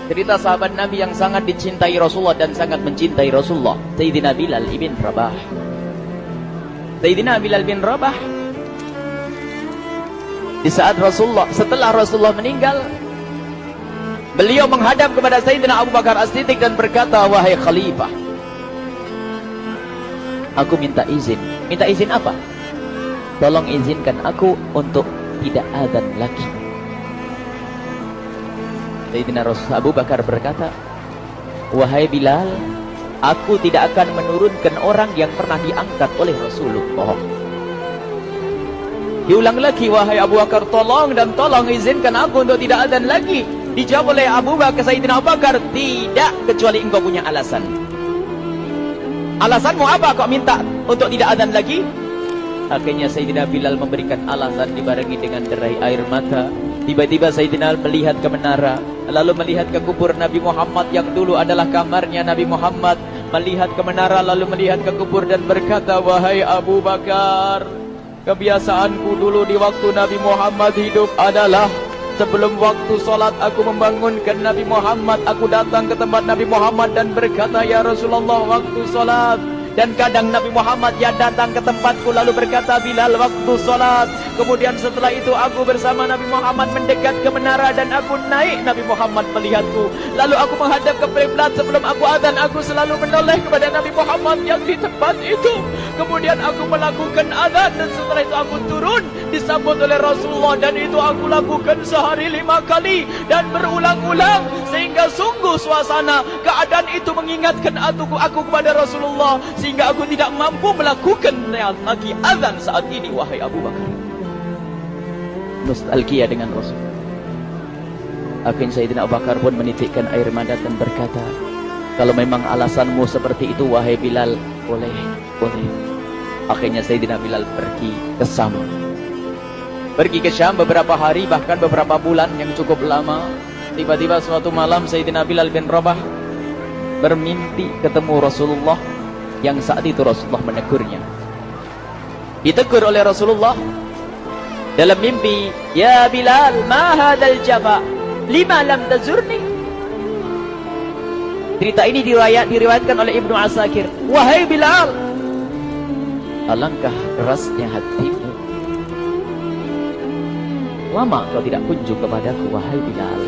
Cerita sahabat Nabi yang sangat dicintai Rasulullah dan sangat mencintai Rasulullah, Sayyidina Bilal ibn Rabah. Sayyidina Bilal bin Rabah, di saat setelah Rasulullah meninggal, beliau menghadap kepada Sayyidina Abu Bakar As-Siddiq dan berkata, wahai khalifah, aku minta izin. Minta izin apa? Tolong izinkan aku untuk tidak adzan lagi. Sayyidina Abu Bakar berkata, wahai Bilal, aku tidak akan menurunkan orang yang pernah diangkat oleh Rasulullah. Diulang lagi, wahai Abu Bakar, tolong izinkan aku untuk tidak adzan lagi. Dijawab oleh Sayyidina Abu Bakar, tidak, kecuali engkau punya alasan. Alasanmu apa kau minta untuk tidak adzan lagi? Akhirnya Sayyidina Bilal memberikan alasan dibarengi dengan derai air mata. Tiba-tiba Sayyidina melihat ke menara, lalu melihat ke kubur Nabi Muhammad yang dulu adalah kamarnya Nabi Muhammad. Melihat ke menara, lalu melihat ke kubur dan berkata, wahai Abu Bakar, kebiasaanku dulu di waktu Nabi Muhammad hidup adalah sebelum waktu sholat aku membangunkan Nabi Muhammad. Aku datang ke tempat Nabi Muhammad dan berkata, ya Rasulullah, waktu sholat. Dan kadang Nabi Muhammad ya datang ke tempatku lalu berkata, Bilal, waktu sholat. Kemudian setelah itu aku bersama Nabi Muhammad mendekat ke menara dan aku naik. Nabi Muhammad melihatku. Lalu aku menghadap ke kiblat. Sebelum aku adzan, aku selalu menoleh kepada Nabi Muhammad yang di tempat itu. Kemudian aku melakukan adzan dan setelah itu aku turun disambut oleh Rasulullah. Dan itu aku lakukan sehari 5 kali dan berulang-ulang. Sehingga sungguh suasana keadaan itu mengingatkan aku kepada Rasulullah. Sehingga aku tidak mampu melakukan lagi azan saat ini, wahai Abu Bakar. Nostalgia dengan Rasul. Akhirnya Sayyidina Abu Bakar pun menitikkan air mata dan berkata, kalau memang alasanmu seperti itu, wahai Bilal, boleh. Akhirnya Sayyidina Bilal pergi ke Syam. Pergi ke Syam beberapa hari, bahkan beberapa bulan yang cukup lama. Tiba-tiba suatu malam Sayyidina Bilal bin Rabah bermimpi ketemu Rasulullah. Yang saat itu Rasulullah menegurnya. Ditegur oleh Rasulullah dalam mimpi, ya Bilal, ma hadzal jafa, lima lam tazurni. Cerita ini diriwayatkan oleh Ibnu Asakir. Wahai Bilal, alangkah kerasnya hatimu, lama kau tidak kunjung kepadaku, wahai Bilal.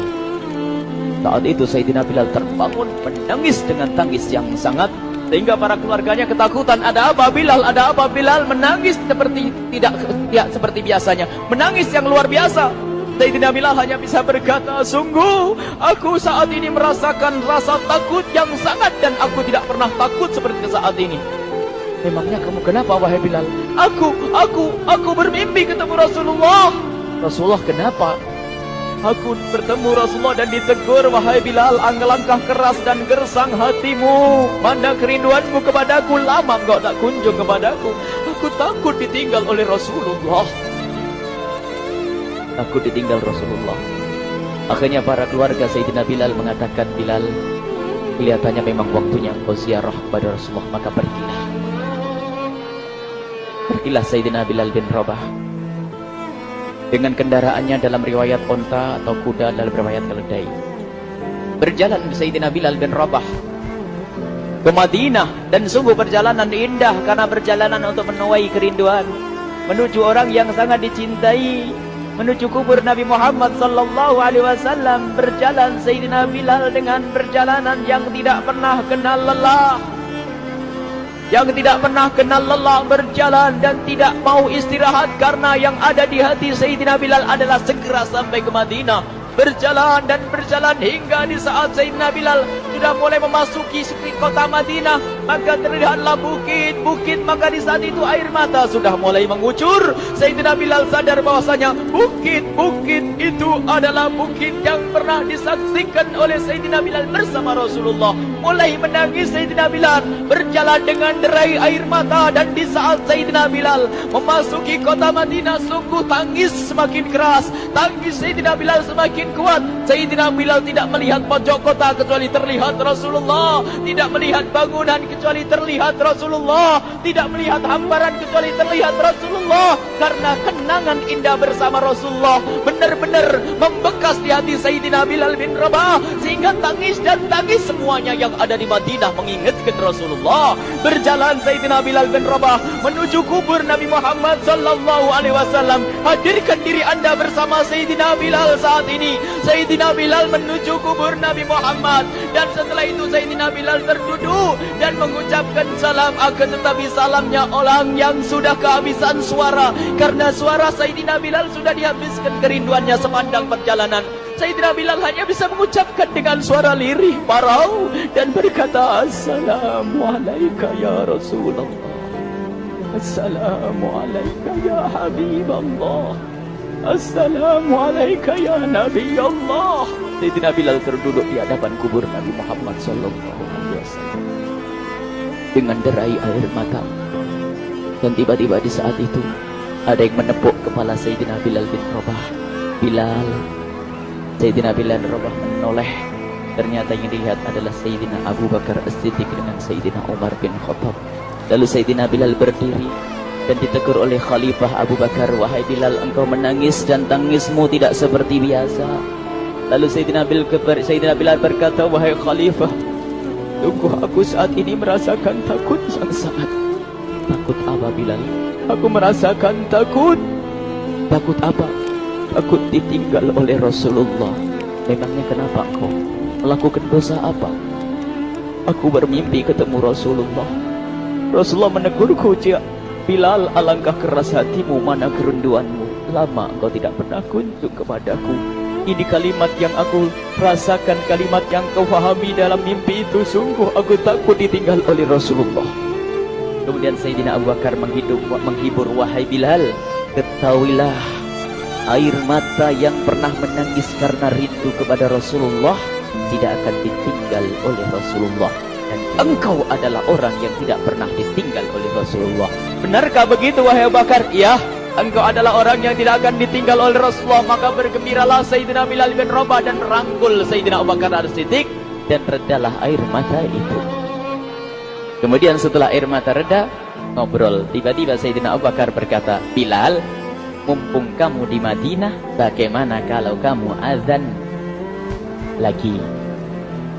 Saat itu Sayyidina Bilal terbangun menangis dengan tangis yang sangat, sehingga para keluarganya ketakutan. Ada apa Bilal? Ada apa Bilal? Menangis seperti tidak seperti biasanya, menangis yang luar biasa. Sayyidina Bilal hanya bisa berkata, sungguh aku saat ini merasakan rasa takut yang sangat, dan aku tidak pernah takut seperti saat ini. Memangnya kamu kenapa, wahai Bilal? Aku bermimpi ketemu Rasulullah. Rasulullah, kenapa? Aku bertemu Rasulullah dan ditegur, wahai Bilal, alangkah keras dan gersang hatimu. Mana kerinduanmu kepadaku, lama engkau tak kunjung kepadaku. Aku takut ditinggal oleh Rasulullah. Aku ditinggal Rasulullah. Akhirnya para keluarga Sayyidina Bilal mengatakan, Bilal, kelihatannya memang waktunya engkau ziarah kepada Rasulullah, maka pergilah. Pergilah Sayyidina Bilal bin Rabah dengan kendaraannya, dalam riwayat onta atau kuda, dalam riwayat keledai. Berjalan Sayyidina Bilal bin Rabah ke Madinah, dan sungguh perjalanan indah karena perjalanan untuk menuai kerinduan, menuju orang yang sangat dicintai, menuju kubur Nabi Muhammad sallallahu alaihi wasallam. Berjalan Sayyidina Bilal dengan perjalanan yang tidak pernah kenal lelah, berjalan dan tidak mau istirahat, karena yang ada di hati Sayyidina Bilal adalah segera sampai ke Madinah. Berjalan dan berjalan hingga di saat Sayyidina Bilal sudah mulai memasuki kota Madinah, maka terlihatlah bukit-bukit. Maka di saat itu air mata sudah mulai mengucur. Sayyidina Bilal sadar bahwasanya bukit-bukit itu adalah bukit yang pernah disaksikan oleh Sayyidina Bilal bersama Rasulullah. Mulai menangis Sayyidina Bilal, berjalan dengan derai air mata. Dan di saat Sayyidina Bilal memasuki kota Madinah, sungguh tangis semakin keras, tangis Sayyidina Bilal semakin kuat. Sayyidina Bilal tidak melihat pojok kota kecuali terlihat terlihat Rasulullah, tidak melihat bangunan kecuali terlihat Rasulullah, tidak melihat hamparan kecuali terlihat Rasulullah, karena kenangan indah bersama Rasulullah benar-benar membekas di hati Sayyidina Bilal bin Rabah, sehingga tangis dan tangis semuanya yang ada di Madinah mengingatkan Rasulullah. Berjalan Sayyidina Bilal bin Rabah menuju kubur Nabi Muhammad sallallahu alaihi wasallam. Hadirkan diri Anda bersama Sayyidina Bilal saat ini. Sayyidina Bilal menuju kubur Nabi Muhammad, dan setelah itu Sayyidina Bilal terduduk dan mengucapkan salam, akan tetapi salamnya orang yang sudah kehabisan suara, karena suara Sayyidina Bilal sudah dihabiskan kerinduannya sepanjang perjalanan. Sayyidina Bilal hanya bisa mengucapkan dengan suara lirih parau dan berkata, Assalamualaikum ya Rasulullah, Assalamualaikum ya Habiballah, Assalamualaikum ya Nabi Allah. Sayyidina Bilal terduduk di hadapan kubur Nabi Muhammad sallallahu alaihi wasallam dengan derai air mata. Dan tiba-tiba di saat itu ada yang menepuk kepala Sayyidina Bilal bin Rabah. Bilal. Sayyidina Bilal bin Rabah menoleh. Ternyata yang dilihat adalah Sayyidina Abu Bakar As-Siddiq dengan Sayyidina Umar bin Khattab. Lalu Sayyidina Bilal berdiri dan ditegur oleh Khalifah Abu Bakar, wahai Bilal, engkau menangis dan tangismu tidak seperti biasa. Lalu Sayyidina Bilal berkata, wahai Khalifah, sungguh aku saat ini merasakan takut yang sangat. Takut apa Bilal? Aku merasakan takut. Takut apa? Takut ditinggal oleh Rasulullah. Memangnya kenapa kau? Melakukan dosa apa? Aku bermimpi ketemu Rasulullah. Rasulullah menegurku, Bilal, alangkah keras hatimu, mana kerinduanmu. Lama engkau tidak pernah kunjung kepadaku. Ini kalimat yang aku rasakan, kalimat yang kau fahami dalam mimpi itu. Sungguh aku takut ditinggal oleh Rasulullah. Kemudian Sayyidina Abu Bakar menghibur, wahai Bilal, ketahuilah, air mata yang pernah menangis karena rindu kepada Rasulullah tidak akan ditinggal oleh Rasulullah. Dan engkau adalah orang yang tidak pernah ditinggal oleh Rasulullah. Benarkah begitu wahai Abu Bakar? Ya, engkau adalah orang yang tidak akan ditinggal oleh Rasulullah. Maka bergembiralah Sayyidina Bilal bin Rabah dan merangkul Sayyidina Abu Bakar As-Siddiq, dan redalah air mata itu. Kemudian setelah air mata reda, ngobrol. Tiba-tiba Sayyidina Abu Bakar berkata, Bilal, mumpung kamu di Madinah, bagaimana kalau kamu azan lagi?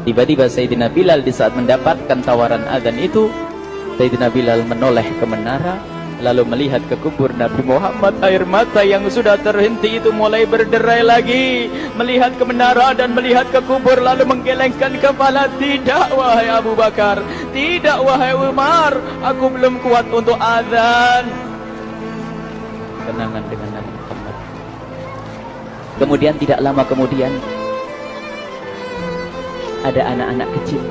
Tiba-tiba Sayyidina Bilal di saat mendapatkan tawaran azan itu, Sayyidina Bilal menoleh ke menara, lalu melihat ke kubur Nabi Muhammad. Air mata yang sudah terhenti itu mulai berderai lagi. Melihat ke menara dan melihat ke kubur, lalu menggelengkan kepala. Tidak wahai Abu Bakar, tidak wahai Umar, aku belum kuat untuk azan. Kenangan dengan Nabi Muhammad. Kemudian tidak lama kemudian ada anak-anak kecil.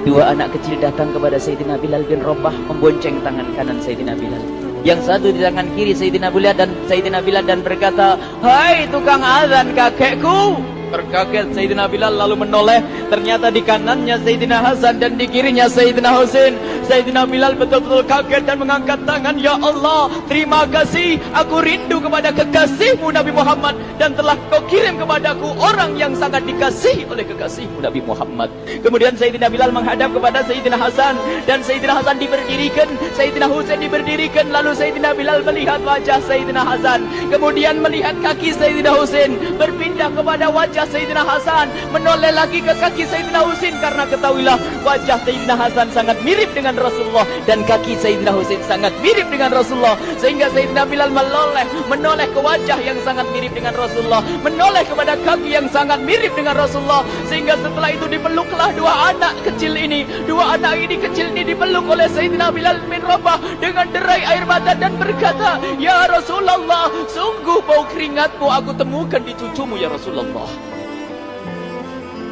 Dua anak kecil datang kepada Sayyidina Bilal bin Rabah, membonceng tangan kanan Sayyidina Bilal. Yang satu di tangan kiri Sayyidina Bilal dan berkata, hai tukang azan kakekku. Terkaget Sayyidina Bilal lalu menoleh. Ternyata di kanannya Sayyidina Hasan dan di kirinya Sayyidina Husain. Sayyidina Bilal betul-betul kaget dan mengangkat tangan. Ya Allah, terima kasih. Aku rindu kepada kekasihmu Nabi Muhammad, dan telah kau kirim kepadaku orang yang sangat dikasihi oleh kekasihmu Nabi Muhammad. Kemudian Sayyidina Bilal menghadap kepada Sayyidina Hasan, dan Sayyidina Hasan diberdirikan, Sayyidina Husain diberdirikan. Lalu Sayyidina Bilal melihat wajah Sayyidina Hasan, kemudian melihat kaki Sayyidina Husain, berpindah kepada wajah Sayyidina Hasan, menoleh lagi ke kaki Sayyidina Husain, karena ketahuilah wajah Sayyidina Hasan sangat mirip dengan Rasulullah dan kaki Sayyidina Husain sangat mirip dengan Rasulullah, sehingga Sayyidina Bilal menoleh ke wajah yang sangat mirip dengan Rasulullah, menoleh kepada kaki yang sangat mirip dengan Rasulullah, sehingga setelah itu dipeluklah dua anak kecil ini. Dua anak ini kecil ini dipeluk oleh Sayyidina Bilal bin Rabah dengan derai air mata dan berkata, ya Rasulullah, sungguh bau keringatmu aku temukan di cucumu ya Rasulullah.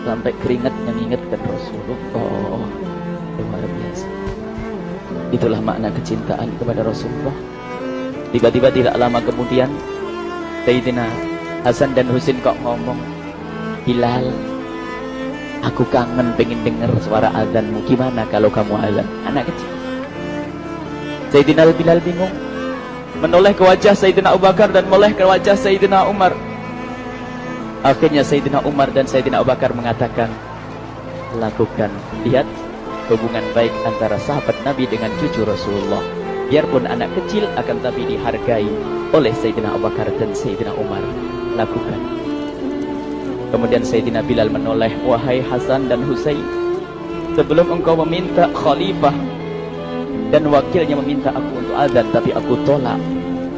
Sampai keringat mengingatkan Rasulullah. Luar biasa. Itulah makna kecintaan kepada Rasulullah. Tiba-tiba tidak lama kemudian Sayyidina Hasan dan Husain kok ngomong, Bilal, aku kangen pengen dengar suara azanmu. Gimana kalau kamu azan? Anak kecil. Sayyidina Bilal bingung, menoleh ke wajah Sayyidina Abu Bakar dan menoleh ke wajah Sayyidina Umar. Akhirnya Sayyidina Umar dan Sayyidina Abu Bakar mengatakan, lakukan. Lihat hubungan baik antara sahabat Nabi dengan cucu Rasulullah. Biarpun anak kecil akan tapi dihargai oleh Sayyidina Abu Bakar dan Sayyidina Umar. Lakukan. Kemudian Sayyidina Bilal menoleh, wahai Hasan dan Husain, sebelum engkau meminta khalifah dan wakilnya meminta aku untuk azan, tapi aku tolak.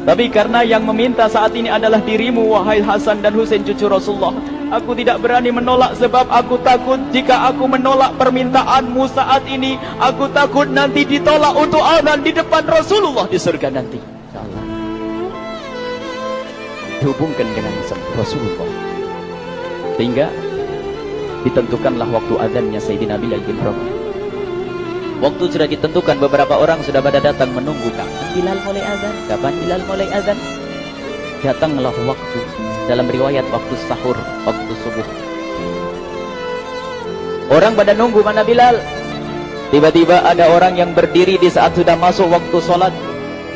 Tapi karena yang meminta saat ini adalah dirimu, wahai Hasan dan Husain cucu Rasulullah, aku tidak berani menolak sebab aku takut jika aku menolak permintaanmu saat ini, aku takut nanti ditolak untuk azan di depan Rasulullah di surga nanti. InsyaAllah. Dihubungkan dengan Rasulullah. Sehingga ditentukanlah waktu azannya Sayyidina Bilal bin Rabah. Waktu sudah ditentukan, beberapa orang sudah pada datang menunggu, kapan Bilal mulai azan? Kapan Bilal mulai azan? Datanglah waktu, dalam riwayat waktu sahur, waktu subuh. Orang pada nunggu mana Bilal. Tiba-tiba ada orang yang berdiri di saat sudah masuk waktu sholat.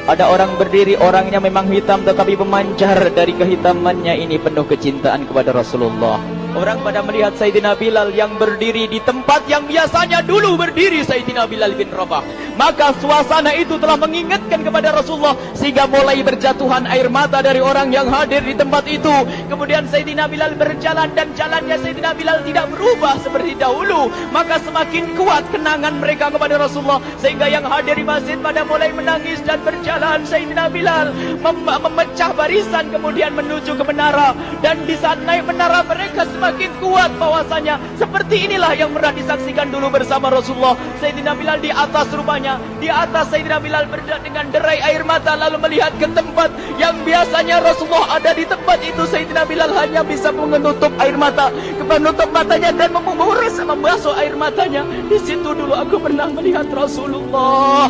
Ada orang berdiri, orangnya memang hitam tetapi memancar dari kehitamannya ini penuh kecintaan kepada Rasulullah. Orang pada melihat Sayyidina Bilal yang berdiri di tempat yang biasanya dulu berdiri Sayyidina Bilal bin Rabah. Maka suasana itu telah mengingatkan kepada Rasulullah, sehingga mulai berjatuhan air mata dari orang yang hadir di tempat itu. Kemudian Sayyidina Bilal berjalan dan jalannya Sayyidina Bilal tidak berubah seperti dahulu. Maka semakin kuat kenangan mereka kepada Rasulullah, sehingga yang hadir di masjid pada mulai menangis dan berjalan. Sayyidina Bilal memecah barisan kemudian menuju ke menara. Dan di saat naik menara mereka semakin kuat bahwasanya seperti inilah yang pernah disaksikan dulu bersama Rasulullah. Sayyidina Bilal di atas rumahnya, di atas Sayyidina Bilal berada dengan derai air mata, lalu melihat ke tempat yang biasanya Rasulullah ada di tempat itu. Sayyidina Bilal hanya bisa menutup air mata, menutup matanya dan membasuh air matanya. Di situ dulu aku pernah melihat Rasulullah.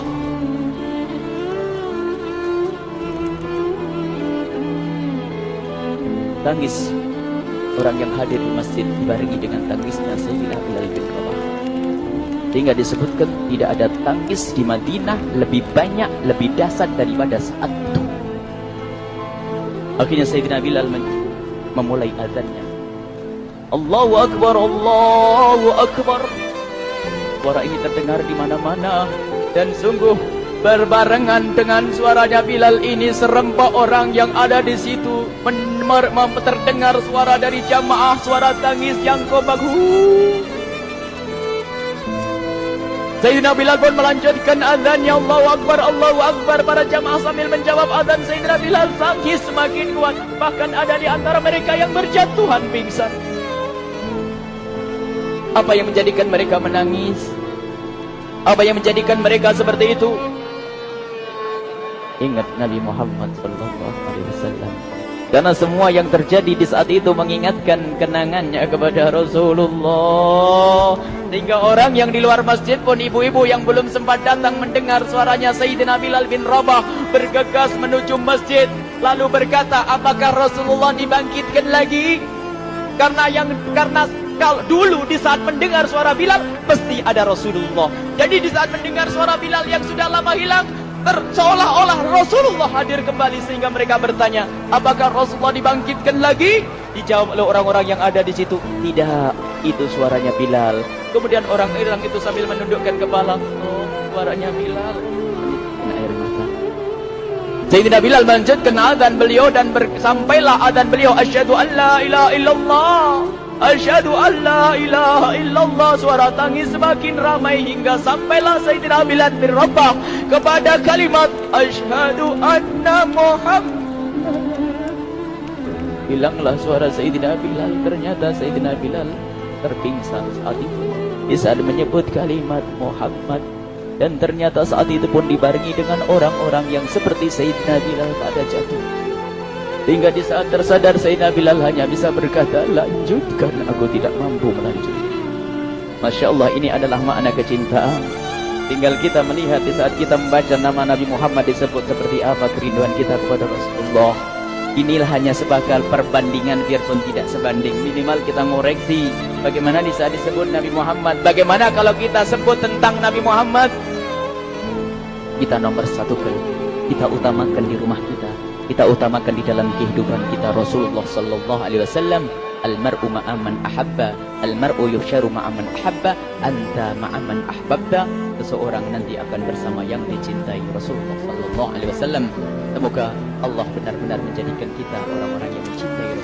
Tangis orang yang hadir di masjid dibarengi dengan tangisnya Sayyidina Bilal bin Rabah. Sehingga disebutkan tidak ada tangis di Madinah lebih banyak, lebih dahsyat daripada saat itu. Akhirnya Sayyidina Bilal memulai azannya. Allahu Akbar, Allahu Akbar. Suara ini terdengar di mana-mana dan sungguh berbarengan dengan suaranya Bilal ini serempak orang yang ada di situ terdengar suara dari jamaah, suara tangis yang kompak. Sayyidina Bilal pun melanjutkan azannya, Allahu Akbar, Allahu Akbar. Para jamaah sambil menjawab azan Sayyidina Bilal, tangis semakin kuat. Bahkan ada di antara mereka yang berjatuhan pingsan. Apa yang menjadikan mereka menangis? Apa yang menjadikan mereka seperti itu? Ingat Nabi Muhammad SAW. Karena semua yang terjadi di saat itu mengingatkan kenangannya kepada Rasulullah. Sehingga orang yang di luar masjid pun, ibu-ibu yang belum sempat datang mendengar suaranya Sayyidina Bilal bin Rabah, bergegas menuju masjid, lalu berkata, apakah Rasulullah dibangkitkan lagi? Karena kalau dulu di saat mendengar suara Bilal pasti ada Rasulullah. Jadi di saat mendengar suara Bilal yang sudah lama hilang, seolah-olah Rasulullah hadir kembali, sehingga mereka bertanya, apakah Rasulullah dibangkitkan lagi? Dijawab oleh orang-orang yang ada di situ, tidak, itu suaranya Bilal. Kemudian orang-orang itu sambil menundukkan kepala, oh, suaranya Bilal. Air mata. Sayyidina Bilal melanjutkan azan beliau dan sampailah azan beliau, asyhadu an la ilaha illallah, asyhadu an la ilaha illallah. Suara tangis semakin ramai hingga sampailah Sayyidina Bilal bin Rabah kepada kalimat asyhadu anna Muhammad. Hilanglah suara Sayyidina Bilal. Ternyata Sayyidina Bilal terpingsan saat itu di saat menyebut kalimat Muhammad. Dan ternyata saat itu pun dibarengi dengan orang-orang yang seperti Sayyidina Bilal pada jatuh. Hingga di saat tersadar Sayyidina Bilal hanya bisa berkata, lanjutkan, aku tidak mampu melanjutkan. Masya Allah, ini adalah makna kecintaan. Tinggal kita melihat di saat kita membaca nama Nabi Muhammad disebut seperti apa kerinduan kita kepada Rasulullah. Inilah hanya sebagai perbandingan, biarpun tidak sebanding. Minimal kita ngoreksi bagaimana di saat disebut Nabi Muhammad. Bagaimana kalau kita sebut tentang Nabi Muhammad, kita nomor satu kali, kita utamakan di rumah kita, kita utamakan di dalam kehidupan kita Rasulullah Sallallahu Alaihi Wasallam. Al-mar'u ma'aman ahabba, al-mar'u yuhsyaru ma'aman ahabba, anta ma'aman ahbabta. Seseorang nanti akan bersama yang dicintai Rasulullah sallallahu alaihi wasallam. Semoga Allah benar-benar menjadikan kita orang-orang yang mencintai